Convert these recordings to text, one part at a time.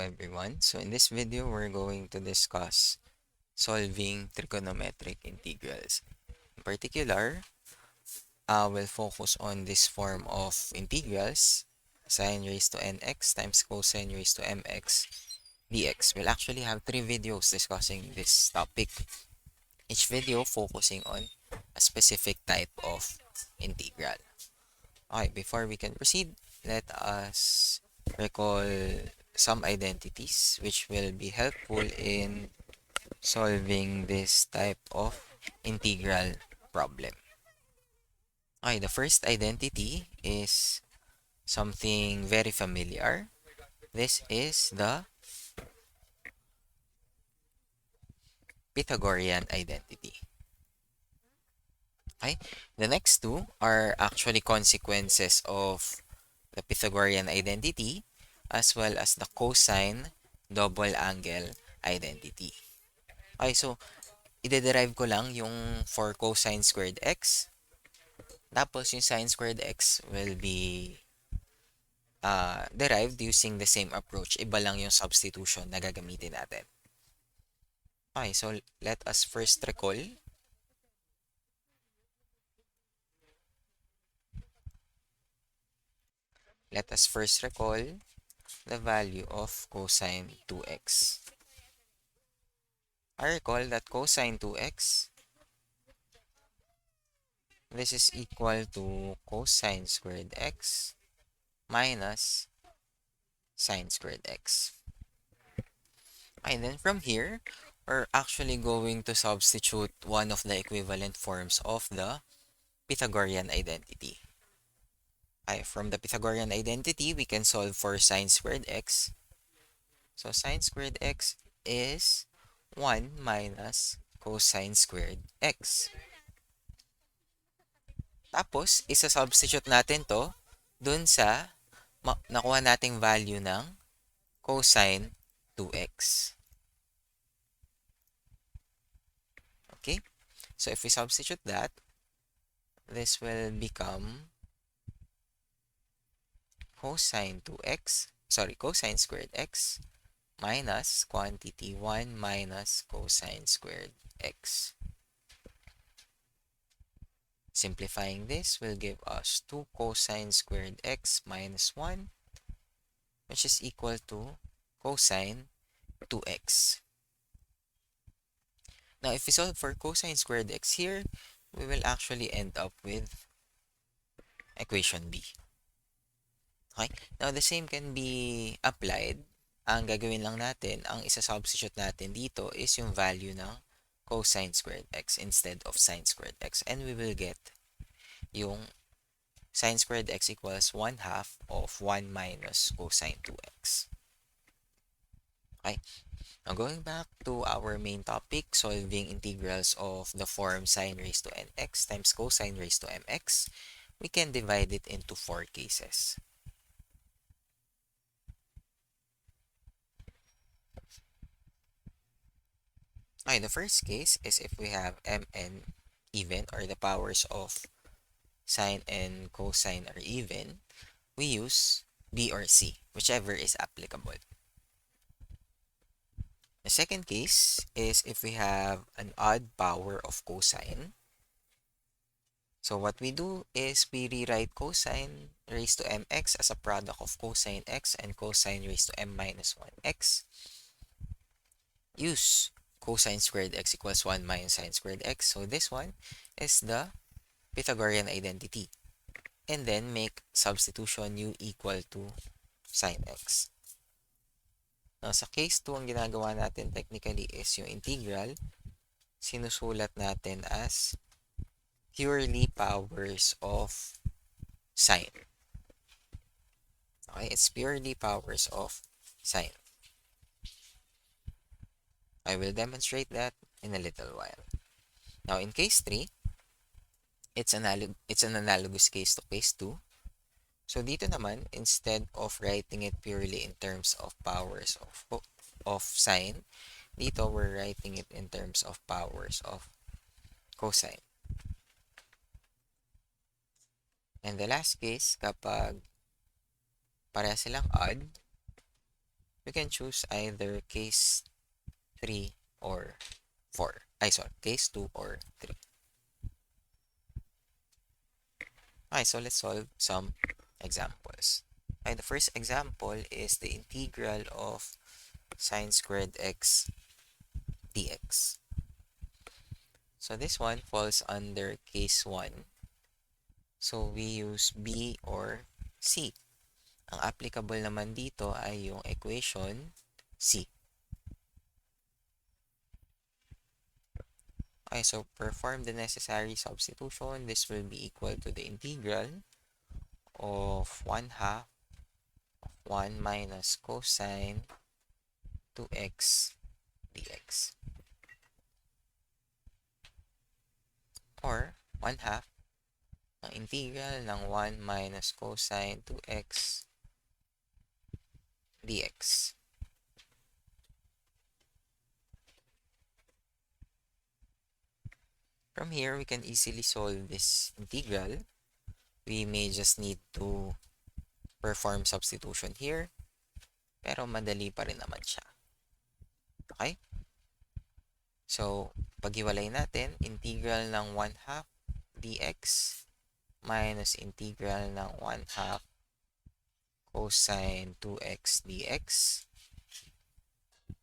everyone. So in this video, we're going to discuss solving trigonometric integrals. In particular, we'll focus on this form of integrals, sine raised to nx times cosine raised to mx dx. We'll actually have 3 videos discussing this topic, each video focusing on a specific type of integral. Okay, before we can proceed, let us recall some identities which will be helpful in solving this type of integral problem. Okay, the first identity is something very familiar. This is the Pythagorean identity. Okay, the next two are actually consequences of the Pythagorean identity as well as the cosine double angle identity. Okay, so ide-derive ko lang yung for cosine squared x. Tapos yung sine squared x will be derived using the same approach. Iba lang yung substitution na gagamitin natin. Okay, so let us first recall. Let us first recall the value of cosine 2x. I recall that cosine 2x, this is equal to cosine squared x minus sine squared x. And then from here, we're actually going to substitute one of the equivalent forms of the Pythagorean identity. From the Pythagorean identity, we can solve for sine squared x. So sine squared x is 1 minus cosine squared x. Tapos, isa-substitute natin to dun sa nakuha nating value ng cosine 2x. Okay? So if we substitute that, this will become cosine squared x minus quantity 1 minus cosine squared x. Simplifying this will give us 2 cosine squared x minus 1, which is equal to cosine 2x. Now, if we solve for cosine squared x here, we will actually end up with equation B. Okay? Now, the same can be applied. Ang gagawin lang natin, ang isa-substitute natin dito is yung value ng cosine squared x instead of sine squared x. And we will get yung sine squared x equals 1/2 of 1 minus cosine 2x. Okay? Now, going back to our main topic, solving integrals of the form sine raised to nx times cosine raised to mx, we can divide it into 4 cases. Okay, the first case is if we have mn even, or the powers of sine and cosine are even, we use B or C, whichever is applicable. The second case is if we have an odd power of cosine. So what we do is we rewrite cosine raised to mx as a product of cosine x and cosine raised to m minus 1x. Use cosine squared x equals 1 minus sine squared x. So this one is the Pythagorean identity. And then make substitution u equal to sine x. Now, sa case 2, ang ginagawa natin technically is yung integral, sinusulat natin as purely powers of sine. Okay, it's purely powers of sine. I will demonstrate that in a little while. Now, in case 3, it's an analogous case to case 2. So, dito naman, instead of writing it purely in terms of powers of sine, dito we're writing it in terms of powers of cosine. And the last case, kapag pareha silang odd, we can choose either case 3 or 4. Sorry, case 2 or 3. Okay, so let's solve some examples. Okay, the first example is the integral of sine squared x dx. So this one falls under case 1. So we use B or C. Ang applicable naman dito ay yung equation C. Okay, so perform the necessary substitution. This will be equal to the integral of 1/2 of 1 minus cosine 2x dx. Or 1/2 ng integral ng 1 minus cosine 2x dx. From here, we can easily solve this integral. We may just need to perform substitution here, pero madali pa rin naman siya. Okay? So, paghiwalay natin, integral ng 1/2 dx minus integral ng 1/2 cosine 2x dx.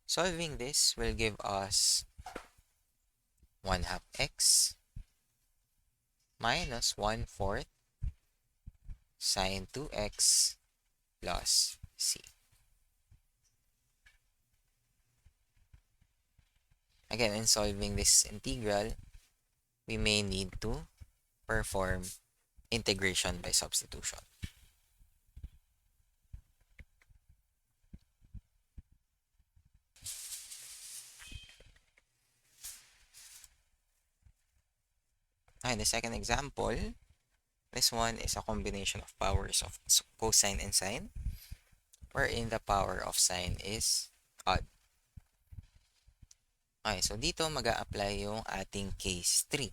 Solving this will give us 1/2 x minus 1/4 sine 2x plus c. Again, in solving this integral, we may need to perform integration by substitution. And the second example, this one is a combination of powers of cosine and sine, wherein the power of sine is odd. Okay, so dito mag-a-apply yung ating case 3.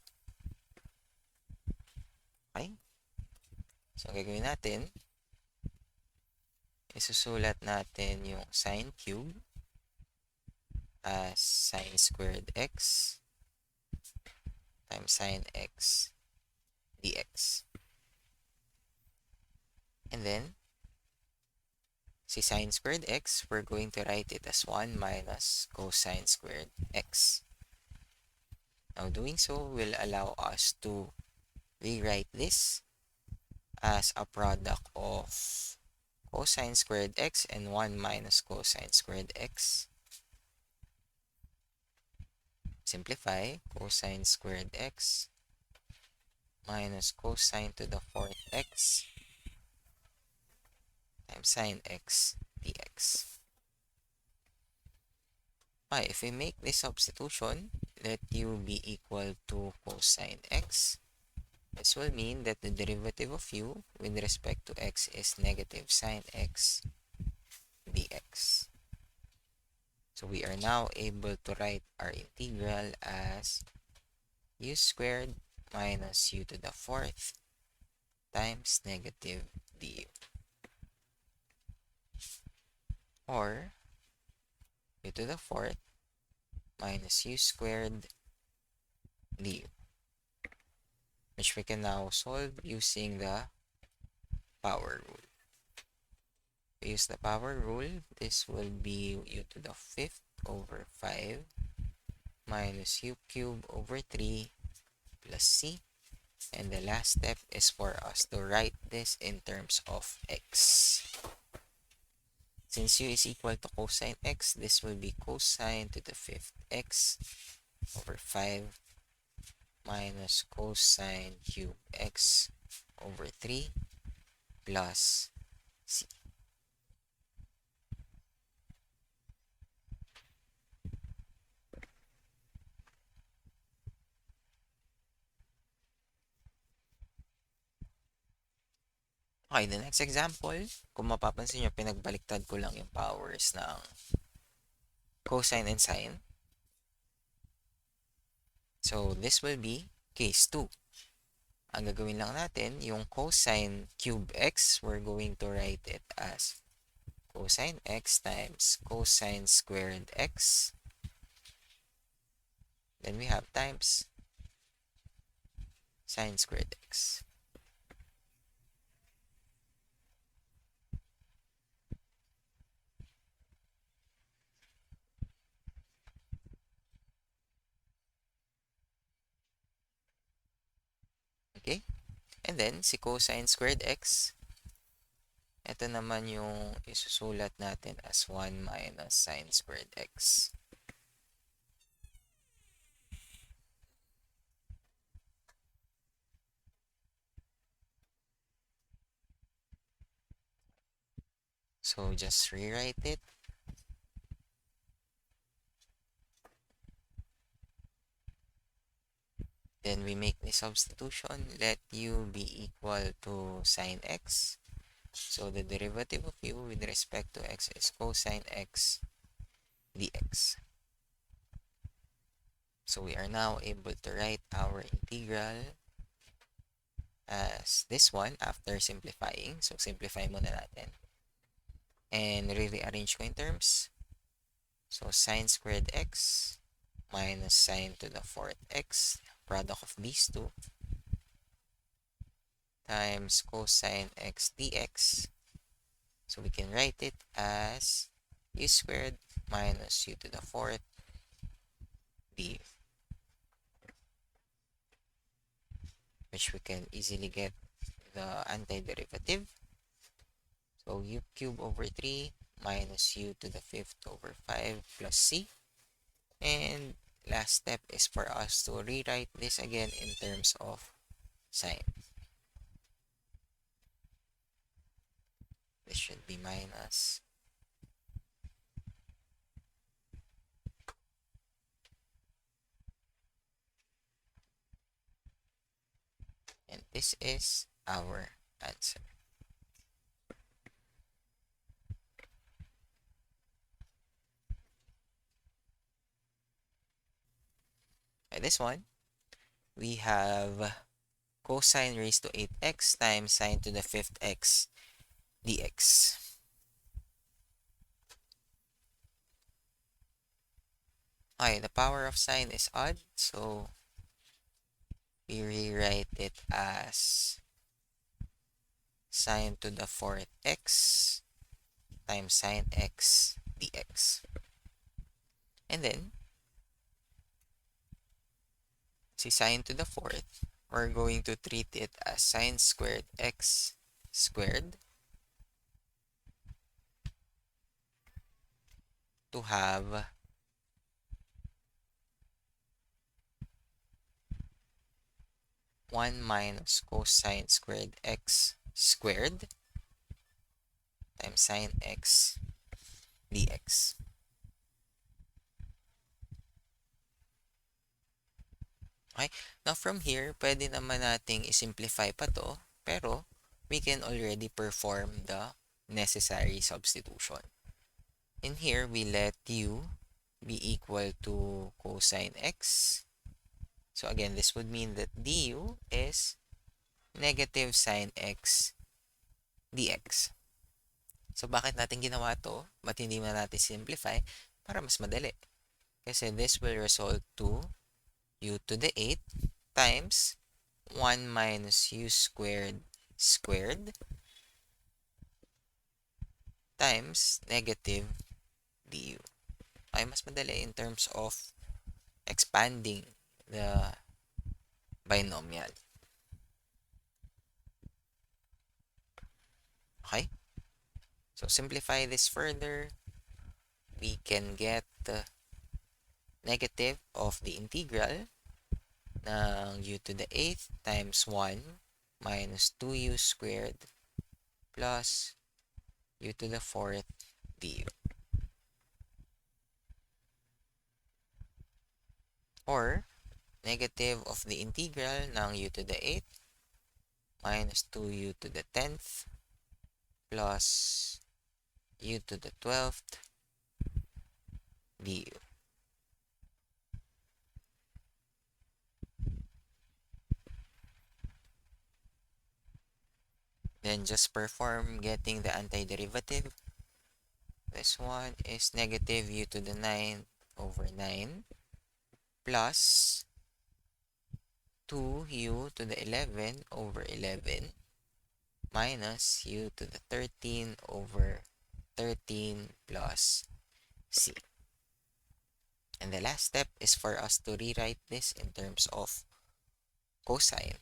Okay? So, gagawin natin, isusulat natin yung sine cube as sine squared x times sine x dx. And then, si sine squared x, we're going to write it as 1 minus cosine squared x. Now, doing so will allow us to rewrite this as a product of cosine squared x and 1 minus cosine squared x. Simplify, cosine squared x minus cosine to the 4th x times sine x dx. Okay, if we make this substitution, let u be equal to cosine x. This will mean that the derivative of u with respect to x is negative sine x dx. So we are now able to write our integral as u squared minus u to the 4th times negative du. Or u to the 4th minus u squared du, which we can now solve using the power rule. We use the power rule. This will be u to the 5th over 5 minus u cubed over 3 plus c. And the last step is for us to write this in terms of x. Since u is equal to cosine x, this will be cosine to the 5th x over 5 minus cosine cube x over 3 plus c. Okay, the next example, kung mapapansin nyo, pinagbaliktad ko lang yung powers ng cosine and sine. So, this will be case 2. Ang gagawin lang natin, yung cosine cube x, we're going to write it as cosine x times cosine squared x. Then we have times sine squared x. Okay? And then, si cosine squared x, ito naman yung isusulat natin as 1 minus sine squared x. So, just rewrite it. Then we make the substitution. Let u be equal to sine x. So, the derivative of u with respect to x is cosine x dx. So, we are now able to write our integral as this one after simplifying. So, simplify muna natin. And rearrange ko in terms. So, sine squared x minus sine to the fourth x, product of these two, times cosine x dx. So, we can write it as u squared minus u to the fourth du, which we can easily get the antiderivative. So, u cubed over 3 minus u to the fifth over 5 plus c. And last step is for us to rewrite this again in terms of sine. This should be minus. And this is our answer. By this one, we have cosine raised to 8x times sine to the fifth x dx. Okay, the power of sine is odd, so we rewrite it as sine to the fourth x times sine x dx. And then, si sine to the fourth, we're going to treat it as sine squared x squared to have one minus cosine squared x squared times sine x dx. Okay? Now, from here, pwede naman nating isimplify pa to, pero we can already perform the necessary substitution. In here, we let u be equal to cosine x. So, again, this would mean that du is negative sine x dx. So, bakit natin ginawa to? Ba't hindi man natin simplify? Para mas madali. Kasi this will result to u to the 8 times 1 minus u squared squared times negative du. Ay, mas madali in terms of expanding the binomial. Okay? So, simplify this further. We can get the negative of the integral ng u to the 8th times 1 minus 2u squared plus u to the 4th du. Or, negative of the integral ng u to the 8th minus 2u to the 10th plus u to the 12th du. Then just perform getting the antiderivative. This one is negative u to the 9 over 9 plus 2u to the 11 over 11 minus u to the 13 over 13 plus c. And the last step is for us to rewrite this in terms of cosine.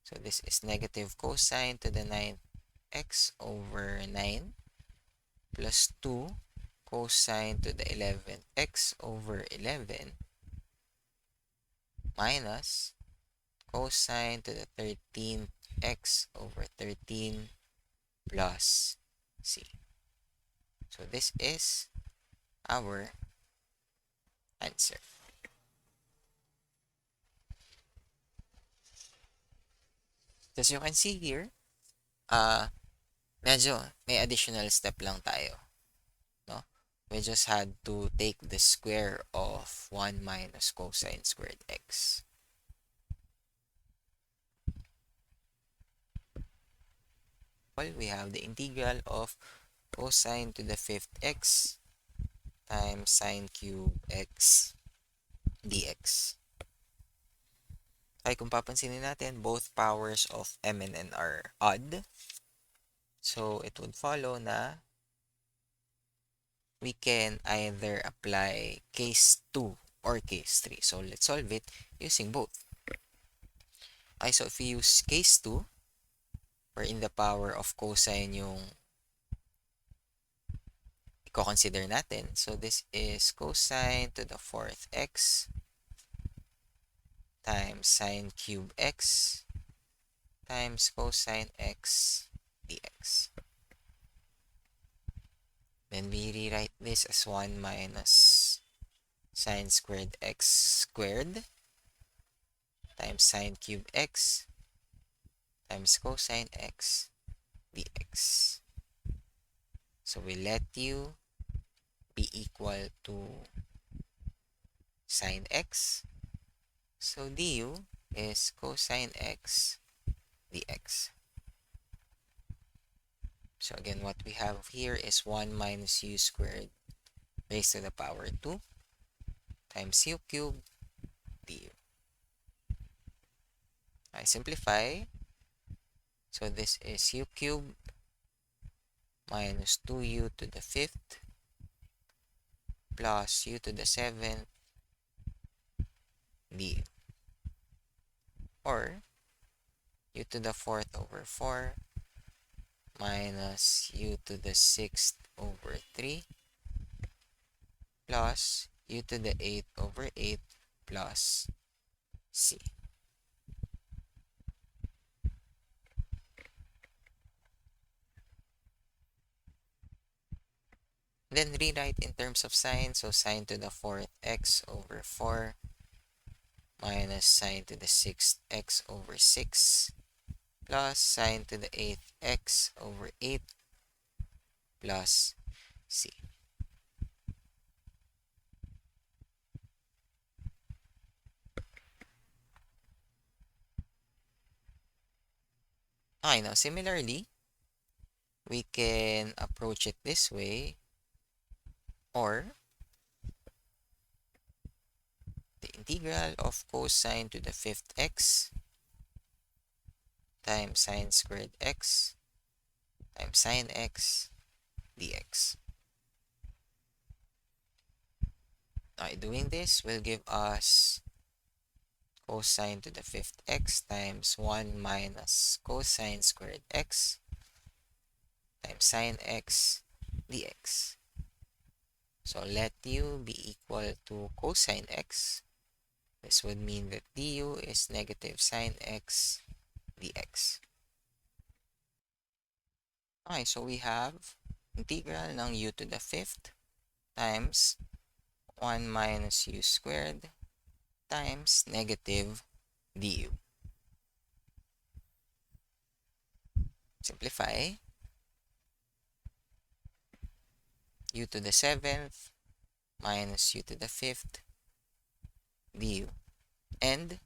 So this is negative cosine to the 9x over 9 plus 2 cosine to the 11x over 11 minus cosine to the 13x over 13 plus c. So this is our answer. As you can see here, medyo may additional step lang tayo, no? We just had to take the square of 1 minus cosine squared x. Well, we have the integral of cosine to the 5th x times sine cube x dx. Ay, kung papansinin natin, both powers of m and n are odd. So, it would follow na we can either apply case 2 or case 3. So, let's solve it using both. Okay, so if we use case 2, wherein the power of cosine yung i-consider natin. So, this is cosine to the 4th x times sine cube x times cosine x dx. Then we rewrite this as 1 minus sine squared x squared times sine cube x times cosine x dx. So we let u be equal to sine x. So du is cosine x dx. So again, what we have here is 1 minus u squared raised to the power 2 times u cubed du. I simplify. So this is u cubed minus 2u to the 5th plus u to the 7th du. Or u to the 4th over 4 minus u to the 6th over 3 plus u to the 8th over 8 plus c. Then rewrite in terms of sine. So sine to the 4th x over 4 minus sine to the 6th x over 6 plus sine to the 8th x over 8 plus c. Okay, now similarly, we can approach it this way, or the integral of cosine to the 5th x times sine squared x times sine x dx. By doing this will give us cosine to the 5th x times 1 minus cosine squared x times sine x dx. So let u be equal to cosine x. This would mean that du is negative sine x dx. Okay, so we have integral ng u to the 5th times 1 minus u squared times negative du. Simplify. U to the 7th minus u to the 5th du. And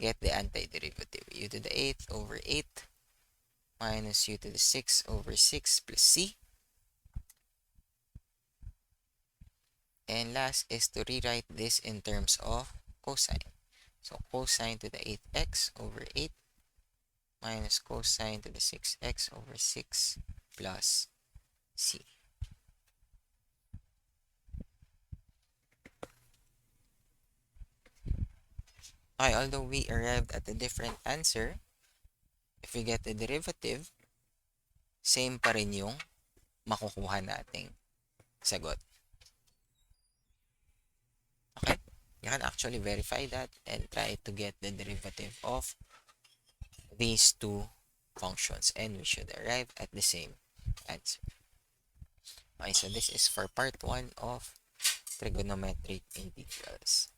get the antiderivative. U to the 8th over 8 minus u to the 6 over 6 plus c. And last is to rewrite this in terms of cosine. So cosine to the 8x over 8 minus cosine to the 6x over 6 plus c. Okay, although we arrived at a different answer, if we get the derivative, same pa rin yung makukuha nating sagot. Okay? You can actually verify that and try to get the derivative of these two functions, and we should arrive at the same answer. Okay, so this is for part 1 of trigonometric integrals.